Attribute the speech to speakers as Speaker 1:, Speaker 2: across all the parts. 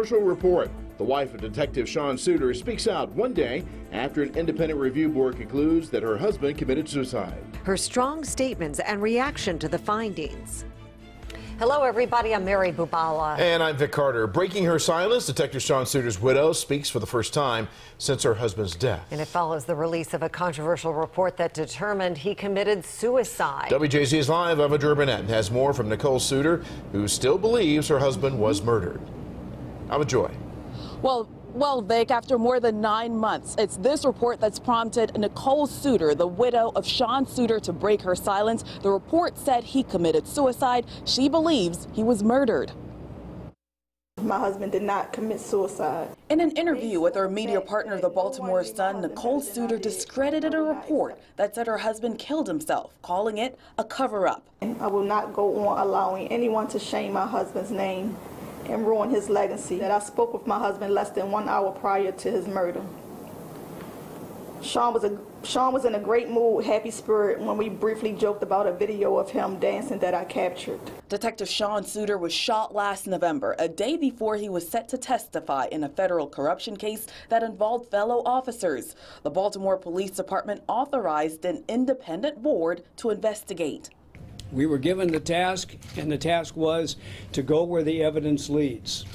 Speaker 1: controversial report. The wife of Detective Sean Suter speaks out one day after an independent review board concludes that her husband committed suicide.
Speaker 2: Her strong statements and reaction to the findings. Hello, everybody. I'm Mary Bubala.
Speaker 3: And I'm Vic Carter. Breaking her silence, Detective Sean Suter's widow speaks for the first time since her husband's death.
Speaker 2: And it follows the release of a controversial report that determined he committed suicide.
Speaker 3: WJZ is live. Ava Burnett has more from Nicole Suter, who still believes her husband was murdered. Ava Joy.
Speaker 4: Well, Vic, after more than 9 months, it's this report that's prompted Nicole Suter, the widow of Sean Suter, to break her silence. The report said he committed suicide. She believes he was murdered.
Speaker 5: My husband did not commit suicide.
Speaker 4: In an interview with her media partner, the Baltimore Sun, Nicole Suter discredited a report that said her husband killed himself, calling it a cover-up.
Speaker 5: I will not go on allowing anyone to shame my husband's name and ruin his legacy. That I spoke with my husband less than 1 hour prior to his murder. Sean was in a great mood, happy spirit when we briefly joked about a video of him dancing that I captured.
Speaker 4: Detective Sean Suter was shot last November, a day before he was set to testify in a federal corruption case that involved fellow officers. The Baltimore Police Department authorized an independent board to investigate.
Speaker 6: We were given the task, and the task was to go where the evidence leads,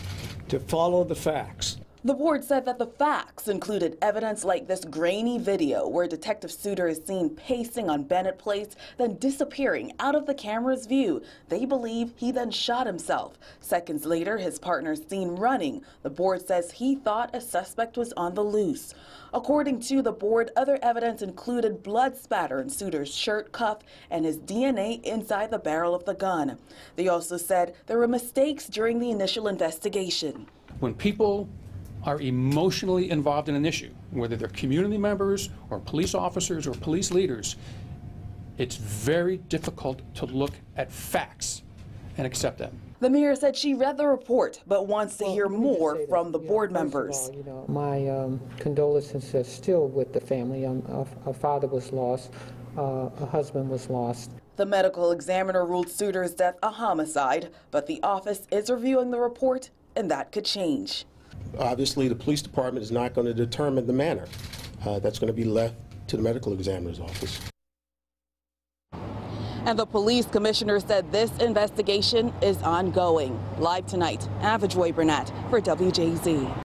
Speaker 6: to follow the facts.
Speaker 4: The board said that the facts included evidence like this grainy video where Detective Suter is seen pacing on Bennett Place, then disappearing out of the camera's view. They believe he then shot himself. Seconds later, his partner is seen running. The board says he thought a suspect was on the loose. According to the board, other evidence included blood spatter in Suter's shirt cuff and his DNA inside the barrel of the gun. They also said there were mistakes during the initial investigation.
Speaker 7: When people are emotionally involved in an issue, whether they're community members or police officers or police leaders, it's very difficult to look at facts and accept them.
Speaker 4: The mayor said she read the report, but wants to hear more from the board members.
Speaker 8: My condolences are still with the family. A father was lost, a husband was lost.
Speaker 4: The medical examiner ruled Suter's death a homicide, but the office is reviewing the report, and that could change.
Speaker 9: Obviously, the police department is not going to determine the manner. That's going to be left to the medical examiner's office.
Speaker 4: And the police commissioner said this investigation is ongoing. Live tonight, Ava Burnett for WJZ.